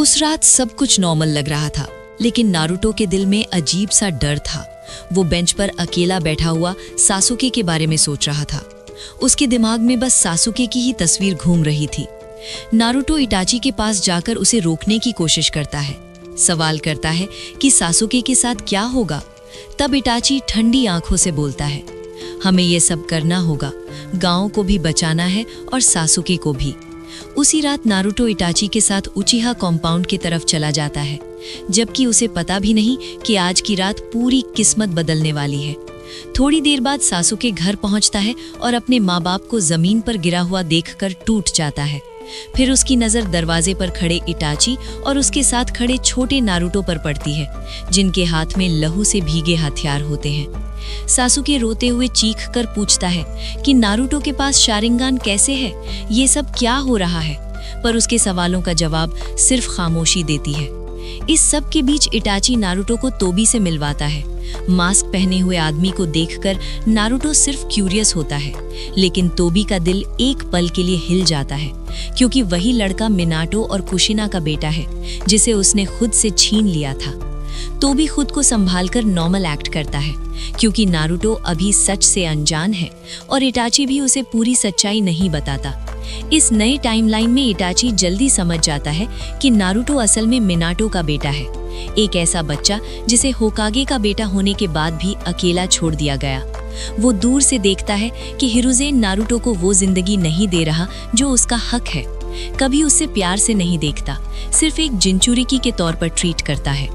उस रात सब कुछ नॉर्मल लग रहा था, लेकिन नारुतो के दिल में अजीब सा डर था। वो बेंच पर अकेला बैठा हुआ सासुके के बारे में सोच रहा था। उसके दिमाग में बस सासुके की ही तस्वीर घूम रही थी। नारुतो इटाची के पास जाकर उसे रोकने की कोशिश करता है, सवाल करता है कि सासुके के साथ क्या होगा। तब इटाची ठंडी आंखों से बोलता है, हमें ये सब करना होगा, गांव को भी बचाना है और सासुके को भी। उसी रात नारुतो इटाची के साथ उचिहा कॉम्पाउंड की तरफ चला जाता है, जबकि उसे पता भी नहीं कि आज की रात पूरी किस्मत बदलने वाली है। थोड़ी देर बाद सासुके घर पहुंचता है और अपने माँ बाप को जमीन पर गिरा हुआ देखकर टूट जाता है। फिर उसकी नजर दरवाजे पर खड़े इटाची और उसके साथ खड़े छोटे नारुतो पर पड़ती है, जिनके हाथ में लहू से भीगे हथियार होते हैं। सासुके रोते हुए चीख कर पूछता है कि नारुतो के पास शारिंगान कैसे है, ये सब क्या हो रहा है, पर उसके सवालों का जवाब सिर्फ खामोशी देती है। इस सब के बीच इटाची नारुतो को तोबी से मिलवाता है। मास्क पहने हुए आदमी को देखकर नारुतो सिर्फ क्यूरियस होता है, लेकिन तोबी का दिल एक पल के लिए हिल जाता है, क्योंकि वही लड़का मिनाटो और कुशिना का बेटा है, जिसे उसने खुद से छीन लिया था। तोबी खुद को संभालकर नॉर्मल एक्ट करता है, क्योंकि नारुतो अभी सच से अनजान है और इटाची भी उसे पूरी सच्चाई नहीं बताता। इस नए टाइमलाइन में इटाची जल्दी समझ जाता है कि नारुतो असल में मिनाटो का बेटा है, एक ऐसा बच्चा जिसे होकागे का बेटा होने के बाद भी अकेला छोड़ दिया गया। वो दूर से देखता है कि हिरुज़ेन नारुतो को वो जिंदगी नहीं दे रहा जो उसका हक है। कभी उसे प्यार से नहीं देखता, सिर्फ एक जिंचुरिकी के तौर पर ट्रीट करता है।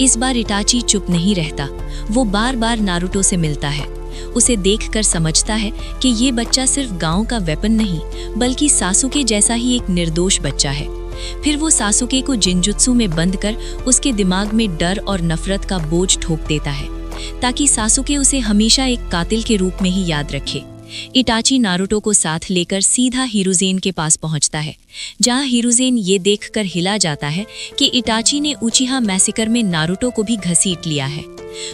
इस बार इटाची चुप नहीं रहता, वो बार बार नारुतो से मिलता है। उसे देखकर समझता है कि ये बच्चा सिर्फ गांव का वेपन नहीं, बल्कि सासुके जैसा ही एक निर्दोष बच्चा है। फिर वो सासुके को जिंजुत्सु में बंद कर उसके दिमाग में डर और नफरत का बोझ ठोक देता है, ताकि सासुके उसे हमेशा एक कातिल के रूप में ही याद रखे। इटाची नारुतो को साथ लेकर सीधा हिरुज़ेन के पास पहुंचता है, जहां हिरुज़ेन ये देखकर हिला जाता है कि इटाची ने उचिहा मैसेकर में नारुतो को भी घसीट लिया है।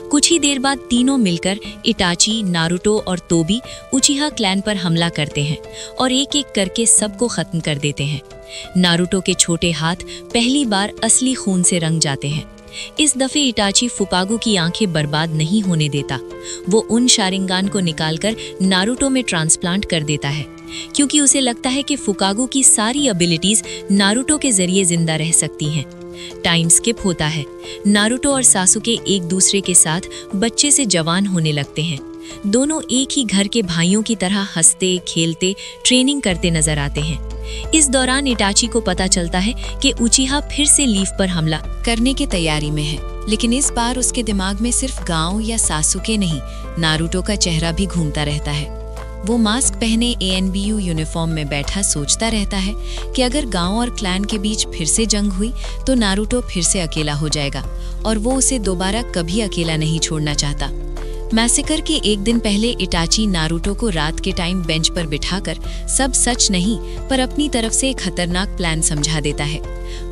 कुछ ही देर बाद तीनों मिलकर इटाची, नारुतो और तोबी उचिहा क्लैन पर हमला करते हैं और एक एक करके सबको खत्म कर देते हैं। नारुतो के छोटे हाथ पहली बार असली खून से रंग जाते हैं। इस दफे इटाची फुकागु की आंखें बर्बाद नहीं होने देता। वो उन शारिंगान को निकालकर नारुतो में ट्रांसप्लांट कर देता है, क्योंकि उसे लगता है कि फुकागु की सारी एबिलिटीज नारुतो के जरिए जिंदा रह सकती हैं। टाइम स्किप होता है। नारुतो और सासुके एक दूसरे के साथ बच्चे से जवान होने लगते हैं। दोनों एक ही घर के भाइयों की तरह हंसते, खेलते, ट्रेनिंग करते नजर आते हैं। इस दौरान इटाची को पता चलता है कि उचिहा फिर से लीफ पर हमला करने की तैयारी में है, लेकिन इस बार उसके दिमाग में सिर्फ गांव या सासुके नहीं, नारुतो का चेहरा भी घूमता रहता है। वो मास्क पहने एएनबीयू यूनिफॉर्म में बैठा सोचता रहता है कि अगर गांव और क्लैन के बीच फिर से जंग हुई तो नारुतो फिर से अकेला हो जाएगा, और वो उसे दोबारा कभी अकेला नहीं छोड़ना चाहता। मैसेकर के एक दिन पहले इटाची नारुतो को रात के टाइम बेंच पर बिठाकर सब सच नहीं पर अपनी तरफ से एक खतरनाक प्लान समझा देता है।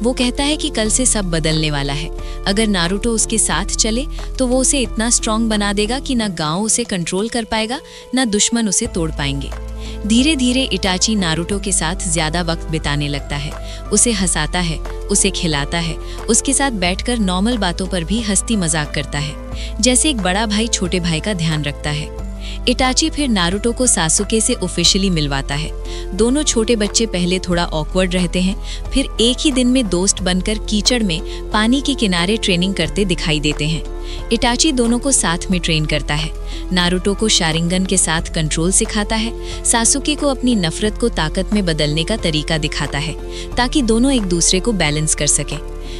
वो कहता है कि कल से सब बदलने वाला है। अगर नारुतो उसके साथ चले तो वो उसे इतना स्ट्रांग बना देगा कि ना गांव उसे कंट्रोल कर पाएगा, ना दुश्मन उसे तोड़ पाएंगे। धीरे धीरे इटाची नारुतो के साथ ज्यादा वक्त बिताने लगता है, उसे हंसाता है, उसे खिलाता है, उसके साथ बैठकर नॉर्मल बातों पर भी हंसी मजाक करता है, जैसे एक बड़ा भाई छोटे भाई का ध्यान रखता है। इटाची फिर नारुतो को सासुके से ऑफिशियली मिलवाता है। दोनों छोटे बच्चे पहले थोड़ा ऑकवर्ड रहते हैं, फिर एक ही दिन में दोस्त बनकर कीचड़ में पानी के किनारे ट्रेनिंग करते दिखाई देते हैं। इटाची दोनों को साथ में ट्रेन करता है। नारुतो को शारिंगन के साथ कंट्रोल सिखाता है, सासुके को अपनी नफरत को ताकत में बदलने का तरीका दिखाता है, ताकि दोनों एक दूसरे को बैलेंस कर सकें।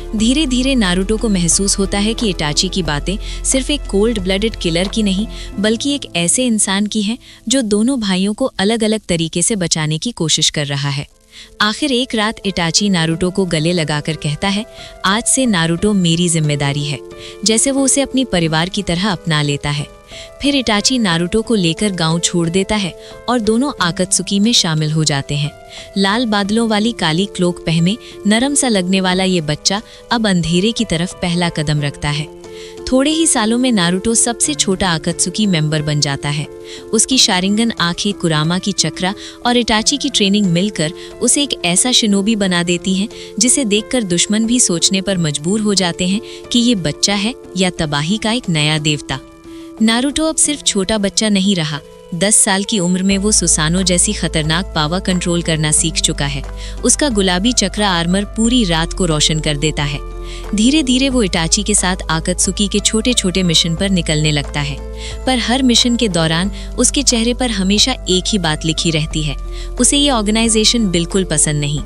धीरे धीरे नारुतो को महसूस होता है कि इटाची की बातें सिर्फ एक कोल्ड ब्लडेड किलर की नहीं, बल्कि एक ऐसे इंसान की हैं जो दोनों भाइयों को अलग अलग तरीके से बचाने की कोशिश कर रहा है। आखिर एक रात इटाची नारुतो को गले लगाकर कहता है, आज से नारुतो मेरी जिम्मेदारी है, जैसे वो उसे अपनी परिवार की तरह अपना लेता है। फिर इटाची नारुतो को लेकर गांव छोड़ देता है और दोनों आकत्सुकी में शामिल हो जाते हैं। लाल बादलों वाली काली क्लोक पहने नरम सा लगने वाला ये बच्चा अब अंधेरे की तरफ पहला कदम रखता है। थोड़े ही सालों में नारुतो सबसे छोटा आकात्सुकी मेंबर बन जाता है। उसकी शारिंगन आंखें, कुरामा की चक्रा और इटाची की ट्रेनिंग मिलकर उसे एक ऐसा शिनोबी बना देती हैं जिसे देखकर दुश्मन भी सोचने पर मजबूर हो जाते हैं कि ये बच्चा है या तबाही का एक नया देवता। नारुतो अब सिर्फ छोटा बच्चा नहीं रहा। 10 साल की उम्र में वो सुसानो जैसी खतरनाक पावर कंट्रोल करना सीख चुका है। उसका गुलाबी चक्रा आर्मर पूरी रात को रोशन कर देता है। धीरे धीरे वो इटाची के साथ आकात्सुकी के छोटे छोटे मिशन पर निकलने लगता है, पर हर मिशन के दौरान उसके चेहरे पर हमेशा एक ही बात लिखी रहती है, उसे ये ऑर्गेनाइजेशन बिल्कुल पसंद नहीं।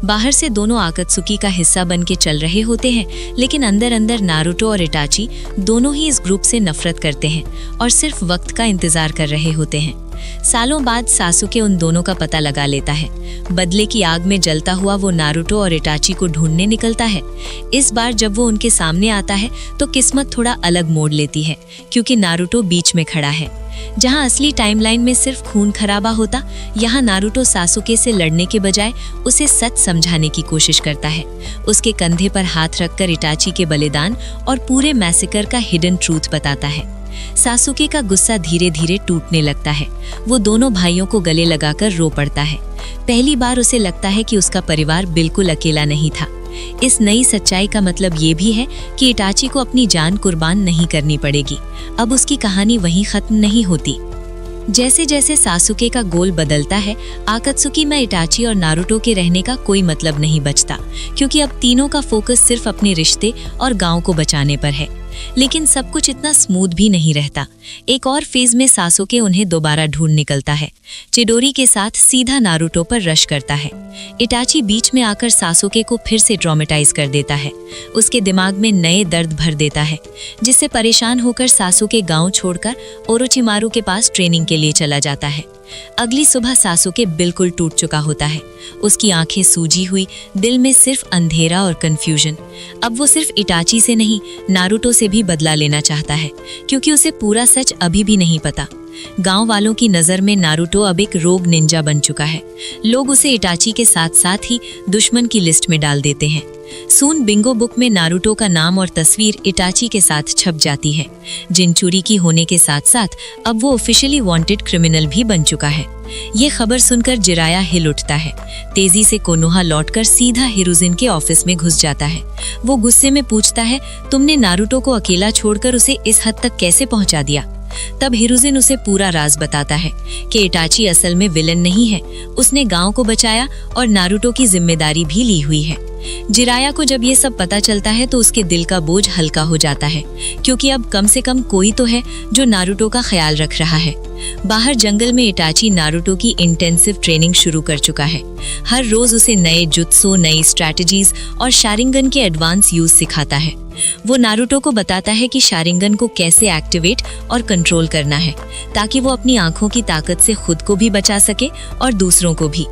बाहर से दोनों आकात्सुकी का हिस्सा बन के चल रहे होते हैं, लेकिन अंदर अंदर नारुतो और इटाची दोनों ही इस ग्रुप से नफरत करते हैं और सिर्फ वक्त का इंतजार कर रहे होते हैं। सालों बाद सासुके उन दोनों का पता लगा लेता है। बदले की आग में जलता हुआ वो नारुतो और इटाची को ढूंढने निकलता है। इस बार जब वो उनके सामने आता है तो किस्मत थोड़ा अलग मोड़ लेती है, क्योंकि नारुतो बीच में खड़ा है। जहां असली टाइमलाइन में सिर्फ खून खराबा होता, यहाँ नारुतो सासुके से लड़ने के बजाय उसे सच समझाने की कोशिश करता है। उसके कंधे पर हाथ रखकर इटाची के बलिदान और पूरे मैसेकर का हिडन ट्रूथ बताता है। सासुके का गुस्सा धीरे धीरे टूटने लगता है। वो दोनों भाइयों को गले लगाकर रो पड़ता है। पहली बार उसे लगता है कि उसका परिवार बिल्कुल अकेला नहीं था। इस नई सच्चाई का मतलब ये भी है कि इटाची को अपनी जान कुर्बान नहीं करनी पड़ेगी। अब उसकी कहानी वहीं खत्म नहीं होती। जैसे जैसे सासुके का गोल बदलता है, आकात्सुकी में इटाची और नारुतो के रहने का कोई मतलब नहीं बचता, क्योंकि अब तीनों का फोकस सिर्फ अपने रिश्ते और गांव को बचाने पर है। लेकिन सब कुछ इतना स्मूथ भी नहीं रहता। एक और फेज में सासुके उन्हें दोबारा ढूंढ निकलता है। चिडोरी के साथ सीधा नारुतो पर रश करता है। इटाची बीच में आकर सासुके को फिर से ट्रॉमेटाइज कर देता है। उसके दिमाग में नए दर्द भर देता है, जिससे परेशान होकर सासुके गांव छोड़कर ओरोचिमारू के पास ट्रेनिंग के लिए चला जाता है। अगली सुबह सासुके बिल्कुल टूट चुका होता है। उसकी आंखें सूजी हुई, दिल में सिर्फ अंधेरा और कंफ्यूजन। अब वो सिर्फ इटाची से नहीं, नारुतो से भी बदला लेना चाहता है, क्योंकि उसे पूरा सच अभी भी नहीं पता। गांव वालों की नजर में नारुतो अब एक रोग निंजा बन चुका है। लोग उसे इटाची के साथ साथ ही दुश्मन की लिस्ट में डाल देते हैं। सून बिंगो बुक में नारुतो का नाम और तस्वीर इटाची के साथ छप जाती है। जिनचूरी की होने के साथ साथ अब वो ऑफिशियली वांटेड क्रिमिनल भी बन चुका है। ये खबर सुनकर जिराया हिल उठता है। तेजी से कोनोहा लौटकर सीधा हिरुजिन के ऑफिस में घुस जाता है। वो गुस्से में पूछता है, तुमने नारुतो को अकेला छोड़कर उसे इस हद तक कैसे पहुंचा दिया? तब हिरुजिन उसे पूरा राज बताता है कि इटाची असल में विलन नहीं है। उसने गांव को बचाया और नारुतो की जिम्मेदारी भी ली हुई है। जिराया को जब ये सब पता चलता है तो उसके दिल का बोझ हल्का हो जाता है, क्योंकि अब कम से कम कोई तो है जो नारुतो का ख्याल रख रहा है। बाहर जंगल में इटाची नारुतो की इंटेंसिव ट्रेनिंग शुरू कर चुका है। हर रोज उसे नए जुत्सु, नई स्ट्रैटेजीज और शारिंगन के एडवांस यूज सिखाता है। वो नारुतो को बताता है कि शारिंगन को कैसे एक्टिवेट और कंट्रोल करना है, ताकि वो अपनी आंखों की ताकत से खुद को भी बचा सके और दूसरों को भी।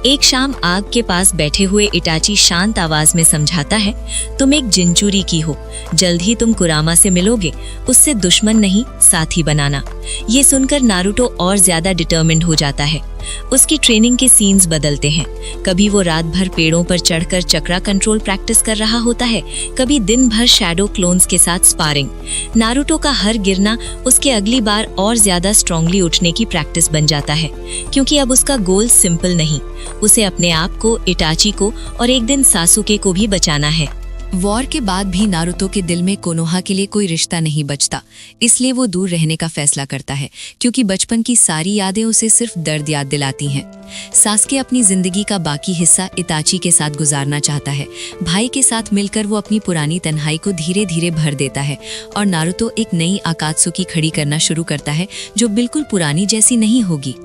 एक शाम आग के पास बैठे हुए इटाची शांत आवाज में समझाता है, तुम एक जिनचूरी की हो, जल्द ही तुम कुरामा से मिलोगे, उससे दुश्मन नहीं साथी बनाना। ये सुनकर नारुतो और ज्यादा डिटर्मिन्ड हो जाता है। उसकी ट्रेनिंग के सीन्स बदलते हैं। कभी वो रात भर पेड़ों पर चढ़कर चक्रा कंट्रोल प्रैक्टिस कर रहा होता है, कभी दिन भर शैडो क्लोन्स के साथ स्पारिंग। नारुतो का हर गिरना उसके अगली बार और ज्यादा स्ट्रांगली उठने की प्रैक्टिस बन जाता है, क्योंकि अब उसका गोल सिंपल नहीं, उसे अपने आप को, इटाची को और एक दिन सासुके को भी बचाना है। वॉर के बाद भी नारुतो के दिल में कोनोहा के लिए कोई रिश्ता नहीं बचता, इसलिए वो दूर रहने का फैसला करता है, क्योंकि बचपन की सारी यादें उसे सिर्फ दर्द याद दिलाती हैं। सासुके अपनी जिंदगी का बाकी हिस्सा इताची के साथ गुजारना चाहता है। भाई के साथ मिलकर वो अपनी पुरानी तन्हाई को धीरे धीरे भर देता है और नारुतो एक नई आकात्सुकी खड़ी करना शुरू करता है, जो बिल्कुल पुरानी जैसी नहीं होगी।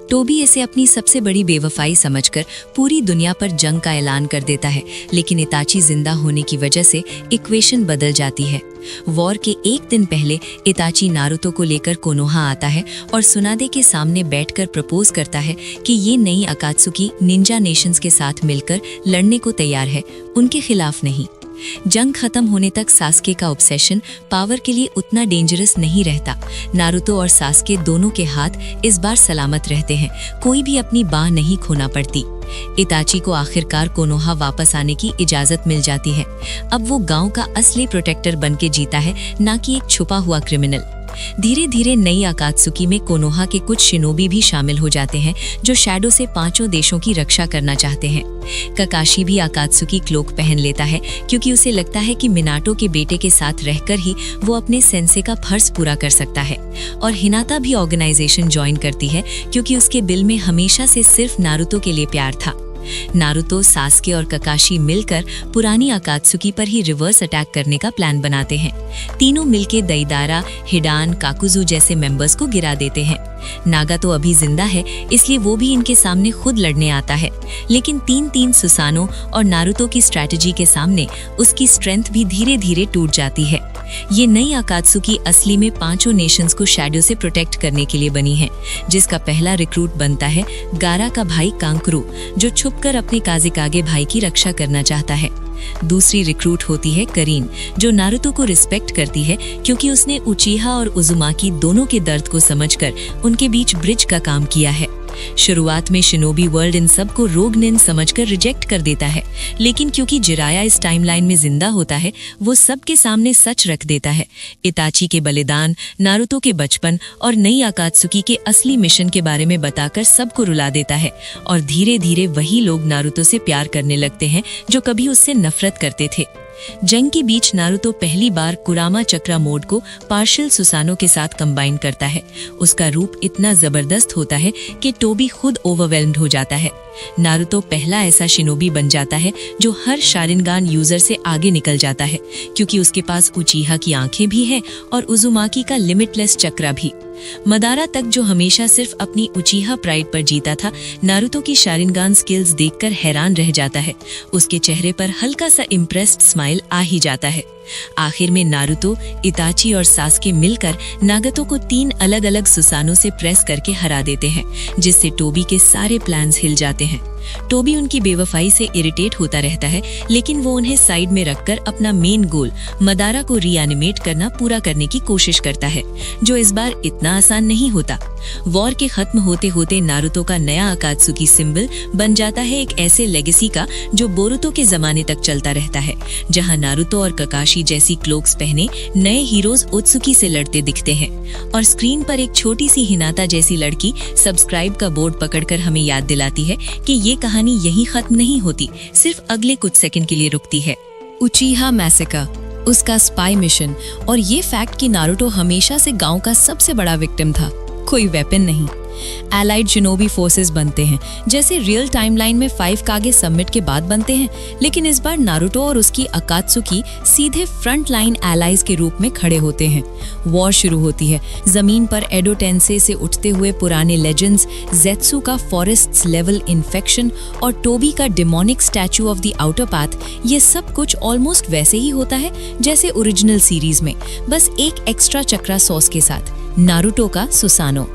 टोबी इसे अपनी सबसे बड़ी बेवफाई समझकर पूरी दुनिया पर जंग का ऐलान कर देता है, लेकिन इताची जिंदा होने की वजह से इक्वेशन बदल जाती है। वॉर के एक दिन पहले इताची नारुतो को लेकर कोनोहा आता है और सुनादे के सामने बैठकर प्रपोज करता है कि ये नई अकात्सुकी निंजा नेशंस के साथ मिलकर लड़ने को तैयार है, उनके खिलाफ नहीं। जंग खत्म होने तक सास्के का ऑब्सेशन पावर के लिए उतना डेंजरस नहीं रहता। नारुतो और सास्के दोनों के हाथ इस बार सलामत रहते हैं, कोई भी अपनी बाह नहीं खोना पड़ती। इताची को आखिरकार कोनोहा वापस आने की इजाजत मिल जाती है। अब वो गांव का असली प्रोटेक्टर बनके जीता है, ना कि एक छुपा हुआ क्रिमिनल। धीरे धीरे नई अकात्सुकी में कोनोहा के कुछ शिनोबी भी शामिल हो जाते हैं जो शैडो से 5 देशों की रक्षा करना चाहते हैं। ककाशी भी अकात्सुकी क्लोक पहन लेता है क्योंकि उसे लगता है कि मिनाटो के बेटे के साथ रहकर ही वो अपने सेंसे का फर्ज पूरा कर सकता है। और हिनाता भी ऑर्गेनाइजेशन ज्वाइन करती है क्योंकि उसके दिल में हमेशा से सिर्फ नारुतो के लिए प्यार था। नारुतो, सास्के और ककाशी मिलकर पुरानी अकात्सुकी पर ही रिवर्स अटैक करने का प्लान बनाते हैं। तीनों मिलके दईदारा, हिडान, काकुजू जैसे मेंबर्स को गिरा देते हैं। नागा तो अभी जिंदा है, इसलिए वो भी इनके सामने खुद लड़ने आता है, लेकिन 3-3 सुसानो और नारुतो की स्ट्रैटेजी के सामने उसकी स्ट्रेंथ भी धीरे धीरे टूट जाती है। ये नई अकात्सुकी असली में 5 नेशंस को शैडो से प्रोटेक्ट करने के लिए बनी है, जिसका पहला रिक्रूट बनता है गारा का भाई कांकरू, जो छुपकर अपने काजिकागे भाई की रक्षा करना चाहता है। दूसरी रिक्रूट होती है करीन, जो नारुतो को रिस्पेक्ट करती है क्योंकि उसने उचीहा और उजुमाकी दोनों के दर्द को समझकर उनके बीच ब्रिज का काम किया है। शुरुआत में शिनोबी वर्ल्ड इन सब को रोग निन समझकर रिजेक्ट कर देता है, लेकिन क्योंकि जिराया इस टाइमलाइन में जिंदा होता है, वो सबके सामने सच रख देता है। इताची के बलिदान, नारुतो के बचपन और नई अकात्सुकी के असली मिशन के बारे में बताकर सबको रुला देता है और धीरे धीरे वही लोग नारुतो से प्यार करने लगते हैं जो कभी उससे नफरत करते थे। जंग के बीच नारुतो पहली बार कुरामा चक्रा मोड को पार्शियल सुसानो के साथ कंबाइन करता है। उसका रूप इतना जबरदस्त होता है कि टोबी खुद ओवरवेल्म्ड हो जाता है। नारुतो पहला ऐसा शिनोबी बन जाता है जो हर शारिनगान यूजर से आगे निकल जाता है, क्योंकि उसके पास उचीहा की आंखें भी हैं और उजुमाकी का लिमिटलेस चक्रा भी। मदारा तक जो हमेशा सिर्फ अपनी उचीहा प्राइड पर जीता था, नारुतो की शारिनगान स्किल्स देखकर हैरान रह जाता है। उसके चेहरे पर हल्का सा इम्प्रेस्ड स्माइल आ ही जाता है। आखिर में नारुतो, इताची और सास्के मिलकर नागतो को 3 अलग अलग सुसानो से प्रेस करके हरा देते हैं, जिससे टोबी के सारे प्लान्स हिल जाते हैं। टोबी उनकी बेवफाई से इरिटेट होता रहता है, लेकिन वो उन्हें साइड में रखकर अपना मेन गोल मदारा को रीएनिमेट करना पूरा करने की कोशिश करता है, जो इस बार इतना आसान नहीं होता। वॉर के खत्म होते होते नारुतो का नया अकात्सुकी सिंबल बन जाता है एक ऐसे लेगेसी का जो बोरुतो के जमाने तक चलता रहता है, जहां नारुतो और ककाशी जैसी क्लोक्स पहने नए हीरोज ओत्सुकी से लड़ते दिखते हैं। और स्क्रीन पर एक छोटी सी हिनाता जैसी लड़की सब्सक्राइब का बोर्ड पकड़कर हमें याद दिलाती है कि ये कहानी यहीं खत्म नहीं होती, सिर्फ अगले कुछ सेकंड के लिए रुकती है। उचीहा मैसेकर, उसका स्पाई मिशन और ये फैक्ट कि नारुतो हमेशा से गांव का सबसे बड़ा विक्टिम था। कोई वेपन नहीं, एलाइड शिनोबी फोर्सेस बनते हैं, जैसे रियल टाइमलाइन में 5 कागे समिट के बाद बनते हैं, लेकिन इस बार नारुतो और उसकी अकात्सुकी सीधे फ्रंट लाइन एलाइज के रूप में खड़े होते हैं। वॉर शुरू होती है। जमीन पर एडो टेंसे से उठते हुए पुराने लेजेंड्स, ज़ेत्सु का फॉरेस्ट्स लेवल इन्फेक्शन और टोबी का demonic statue of the outer path, ये सब कुछ ऑलमोस्ट वैसे ही होता है जैसे ओरिजिनल सीरीज में, बस एक एक्स्ट्रा चक्रा सॉस के साथ। नारुतो का सुसानो।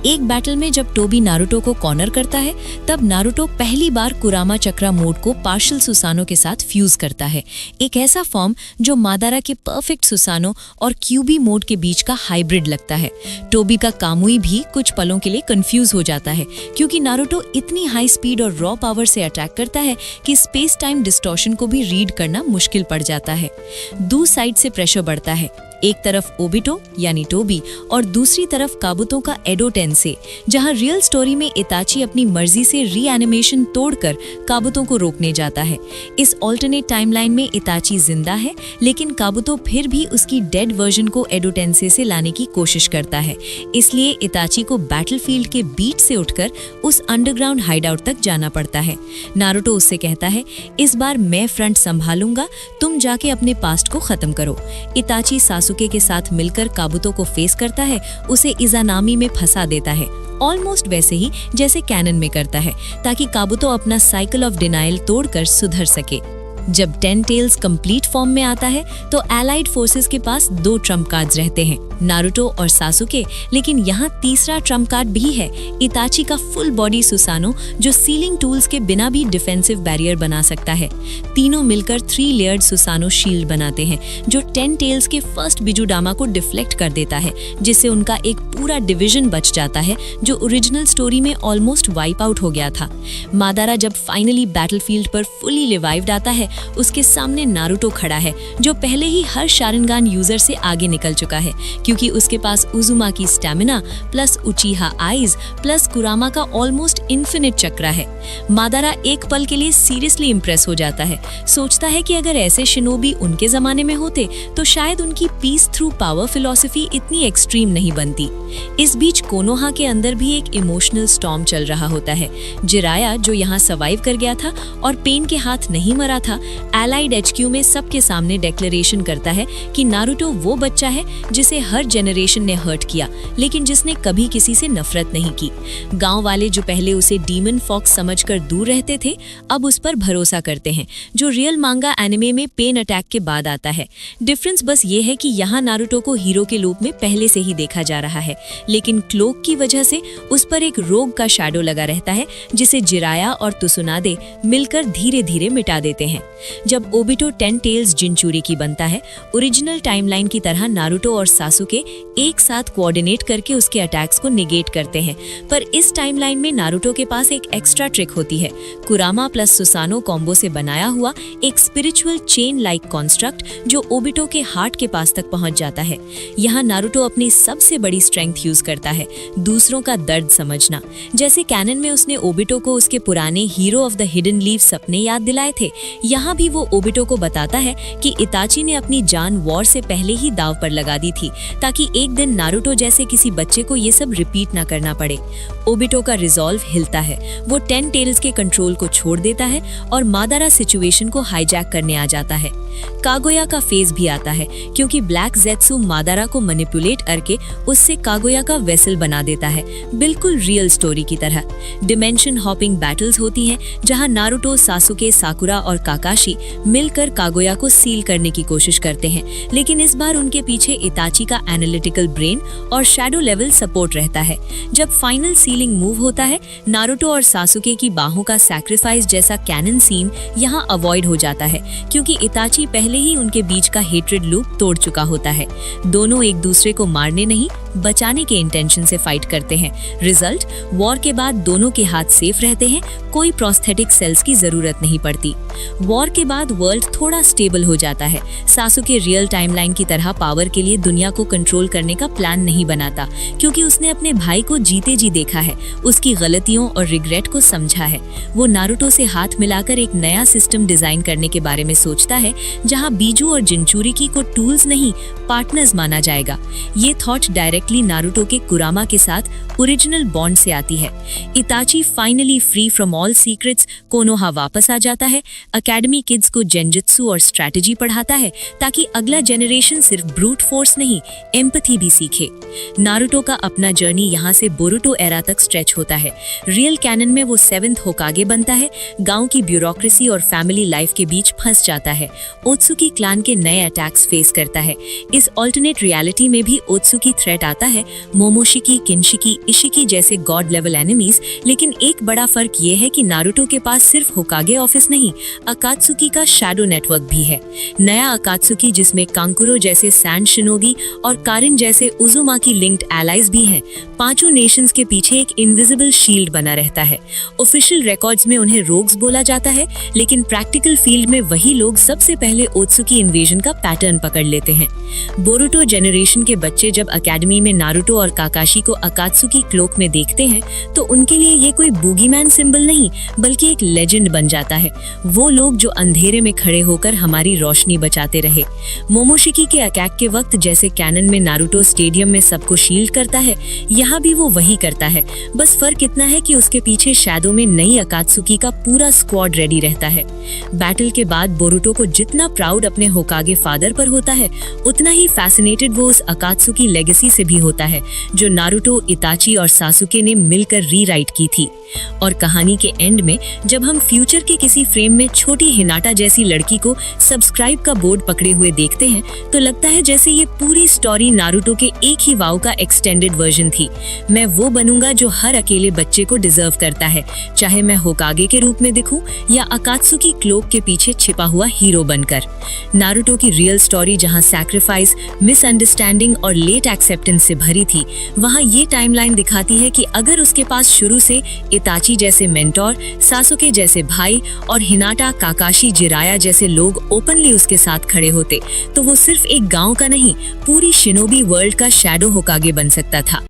एक बैटल में जब टोबी नारुतो को कॉर्नर करता है, तब नारुतो पहली बार कुरामा चक्रा मोड को पार्शियल सुसानो के साथ फ्यूज करता है, एक ऐसा फॉर्म जो मादारा के परफेक्ट सुसानो और क्यूबी मोड के बीच का हाइब्रिड लगता है। टोबी का कामुई भी कुछ पलों के लिए कंफ्यूज हो जाता है, क्योंकि नारुतो इतनी हाई स्पीड और रॉ पावर से अटैक करता है कि स्पेस टाइम डिस्टॉर्शन को भी रीड करना मुश्किल पड़ जाता है। दो साइड से प्रेशर बढ़ता है, एक तरफ ओबिटो यानी टोबी और दूसरी तरफ काबुतो का एडो टेंसे, जहां रियल स्टोरी में इताची अपनी मर्जी से रीएनिमेशन तोड़कर काबुतो को रोकने जाता है। इस ऑल्टरनेट टाइमलाइन में इताची जिंदा है, लेकिन काबुतो फिर भी उसकी डेड वर्जन को एडो टेंसे से लाने की कोशिश करता है। इसलिए इताची को बैटलफील्ड के बीच से उठकर उस अंडरग्राउंड हाइडआउट तक जाना पड़ता है। नारुतो उससे कहता है, इस बार मैं फ्रंट संभालूंगा, तुम जाके अपने पास्ट को खत्म करो। इताची सासुके के साथ मिलकर काबुतो को फेस करता है, उसे इजानामी में फंसा देता है, ऑलमोस्ट वैसे ही जैसे कैनन में करता है, ताकि काबुतो अपना साइकिल ऑफ डिनाइल तोड़कर सुधर सके। जब 10 टेल्स कंप्लीट फॉर्म में आता है, तो एलाइड फोर्सेस के पास 2 ट्रम्प कार्ड्स रहते हैं, नारुतो और सासुके, लेकिन यहाँ तीसरा ट्रम्प कार्ड भी है, इताची का फुल बॉडी सुसानो, जो सीलिंग टूल्स के बिना भी डिफेंसिव बैरियर बना सकता है। तीनों मिलकर 3 लेयर्ड सुसानो शील्ड बनाते हैं, जो 10 टेल्स के फर्स्ट बिजुडामा को डिफ्लेक्ट कर देता है, जिससे उनका एक पूरा डिवीजन बच जाता है, जो ओरिजिनल स्टोरी में ऑलमोस्ट वाइप आउट हो गया था। मादारा जब फाइनली बैटलफील्ड पर फुली रिवाइव्ड आता है, उसके सामने नारुतो खड़ा है, जो पहले ही हर शारिंगान यूजर से आगे निकल चुका है, क्योंकि उसके पास Uzumaki stamina plus Uchiha eyes plus Kurama का ऑलमोस्ट इन्फिनिट चक्रा है। मादारा एक पल के लिए सीरियसली इंप्रेस हो जाता है, सोचता है कि अगर ऐसे शिनोबी उनके जमाने में होते तो शायद उनकी पीस थ्रू पावर फिलॉसफी इतनी एक्सट्रीम नहीं बनती। इस बीच कोनोहा के अंदर भी एक इमोशनल स्टॉर्म चल रहा होता है। जिराया, जो यहाँ सर्वाइव कर गया था और पेन के हाथ नहीं मरा था, एलाइड HQ में सबके सामने डिक्लेरेशन करता है कि नारुतो वो बच्चा है जिसे हर जनरेशन ने हर्ट किया, लेकिन जिसने कभी किसी से नफरत नहीं की। गांव वाले जो पहले उसे डीमन फॉक्स समझकर दूर रहते थे, अब उस पर भरोसा करते हैं, जो रियल मांगा एनिमे में पेन अटैक के बाद आता है। डिफरेंस बस ये है कि यहाँ नारुतो को हीरो के रूप में पहले से ही देखा जा रहा है, लेकिन क्लोक की वजह से उस पर एक रोग का शैडो लगा रहता है, जिसे जिराया और तुसुनादे मिलकर धीरे धीरे मिटा देते हैं। जब ओबिटो 10 टेल्स जिनचूरी की बनता है, ओरिजिनल टाइमलाइन की तरह नारुतो और सासुके एक साथ कोऑर्डिनेट करके उसके अटैक्स को निगेट करते हैं, पर इस टाइमलाइन में नारुतो के पास एक एक्स्ट्रा ट्रिक होती है, कुरामा प्लस सुसानो कॉम्बो से बनाया हुआ एक स्पिरिचुअल चेन लाइक कॉन्स्ट्रक्ट, जो ओबिटो के हार्ट के पास तक पहुंच जाता है। यहाँ नारुतो अपनी सबसे बड़ी स्ट्रेंथ यूज करता है, दूसरों का दर्द समझना। जैसे कैनन में उसने ओबिटो को उसके पुराने hero of the hidden leave सपने याद दिलाए थे, यहाँ भी वो ओबिटो को बताता है कि इताची ने अपनी जान वॉर से पहले ही दाव पर लगा दी थी, ताकि एक दिन नारुतो जैसे किसी बच्चे को ये सब रिपीट ना करना पड़े। ओबिटो का रिजॉल्व हिलता है, वो 10 टेल्स के कंट्रोल को छोड़ देता है और मादारा सिचुएशन को हाईजैक करने आ जाता है। कागोया का फेज भी आता है, क्योंकि ब्लैक ज़ेत्सु मादारा को मैनिपुलेट करके उससे कागोया का वेसल बना देता है, बिल्कुल रियल स्टोरी की तरह। डिमेंशन हॉपिंग बैटल्स होती हैं, जहां नारुतो, सासुके, साकुरा और काकाशी मिलकर कागोया को सील करने की कोशिश करते हैं, लेकिन इस बार उनके पीछे इताची का एनालिटिकल ब्रेन और शैडो लेवल सपोर्ट रहता है। जब फाइनल सीलिंग मूव होता है, नारुतो और सासुके की बाहों का सैक्रिफाइस जैसा कैनन सीन यहाँ अवॉइड हो जाता है, क्योंकि इताची पहले ही उनके बीच का हेट्रेड लूप तोड़ चुका होता है। दोनों एक दूसरे को मारने नहीं, बचाने के इंटेंशन से फाइट करते हैं। रिजल्ट, वॉर के बाद दोनों के हाथ सेफ रहते हैं, कोई प्रोस्थेटिक सेल्स की जरूरत नहीं पड़ती। वॉर के बाद वर्ल्ड थोड़ा स्टेबल हो जाता है। सासुके रियल टाइमलाइन की तरह पावर के लिए दुनिया को कंट्रोल करने का प्लान नहीं बनाता, क्योंकि उसने अपने भाई को जीते जी देखा है, उसकी गलतियों और रिग्रेट को समझा है। वो नारुतो से हाथ मिलाकर एक नया सिस्टम डिजाइन करने के बारे में सोचता है, जहां बीजू और जिनचूरिकी को टूल्स नहीं, पार्टनर्स माना जाएगा। ये थॉट डायरेक्टली नारुतो के कुरामा के साथ ओरिजिनल बॉन्ड से आती है। इताची finally free from all secrets Konoha वापस आ जाता है, एकेडमी किड्स को जेंजुत्सु और स्ट्रैटेजी पढ़ाता है, ताकि अगला जनरेशन सिर्फ ब्रूट फोर्स नहीं, एम्पैथी भी सीखे। नारुतो का अपना जर्नी यहाँ से बोरुटो एरा तक स्ट्रेच होता है। रियल कैनन में वो 7th होकागे बनता है, गांव की ब्यूरोक्रेसी और फैमिली लाइफ के बीच फंस जाता है, ओत्सुकी क्लान के नए अटैक्स फेस करता है। इस ऑल्टरनेट रियलिटी में भी ओत्सुकी थ्रेट आता है, मोमोशिकी, किनशिकी, इशिकी जैसे गॉड लेवल एनिमीज, लेकिन एक बड़ा फर्क ये है कि नारुतो के पास सिर्फ होकागे ऑफिस नहीं, अकात्सुकी का शैडो नेटवर्क भी है। नया अकात्सुकी, जिसमें कांकुरो जैसे सैंड शिनोगी और कारिन जैसे उजुमाकी लिंक्ड एलाइज भी हैं। 5 नेशंस के पीछे एक इनविजिबल शील्ड बना रहता है। ऑफिशियल रिकॉर्ड्स में उन्हें रोग्स बोला जाता है, लेकिन प्रैक्टिकल फील्ड में वही लोग सबसे पहले ओत्सुकी इन्वेजन का पैटर्न पकड़ लेते हैं। बोरुटो जेनरेशन के बच्चे जब एकेडमी में नारुतो और काकाशी को अकात्सुकी क्लोक में देखते हैं, तो उनके लिए ये कोई बूगीमैन सिंबल नहीं, बल्कि एक लेजेंड बन जाता है। वो लोग जो अंधेरे में खड़े होकर हमारी रोशनी बचाते रहे। मोमोशिकी के अटैक के वक्त जैसे कैनन में नारुतो स्टेडियम में सबको शील्ड करता है, यहाँ भी वो वही करता है। बस फर्क इतना है कि उसके पीछे शैडो में नई अकात्सुकी का पूरा स्क्वाड रेडी रहता है। बैटल के बाद बोरुटो को जितना जितना प्राउड अपने होकागे फादर पर होता है, उतना ही फैसिनेटेड वो उस अकात्सुकी लेगेसी से भी होता है जो नारुतो, इताची और सासुके ने मिलकर रीराइट की थी। और कहानी के एंड में जब हम फ्यूचर के किसी फ्रेम में छोटी हिनाटा जैसी लड़की को सब्सक्राइब का बोर्ड पकड़े हुए देखते हैं तो लगता है जैसे ये पूरी स्टोरी नारुतो के एक ही वाव का एक्सटेंडेड वर्जन थी। मैं वो बनूंगा जो हर अकेले बच्चे को डिजर्व करता है, चाहे मैं होकागे के रूप में दिखूं या अकात्सुकी क्लोक के पीछे छिपा हुआ हीरो बनकर। नारुतो की रियल स्टोरी जहां सैक्रिफाइस, मिसअंडरस्टैंडिंग और लेट एक्सेप्टेंस से भरी थी, वहां ये टाइमलाइन दिखाती है कि अगर उसके पास शुरू से इताची जैसे मेंटोर, सासुके जैसे भाई और हिनाटा, काकाशी, जिराया जैसे लोग ओपनली उसके साथ खड़े होते तो वो सिर्फ एक गांव का नहीं, पूरी शिनोबी वर्ल्ड का शैडो होकागे बन सकता था।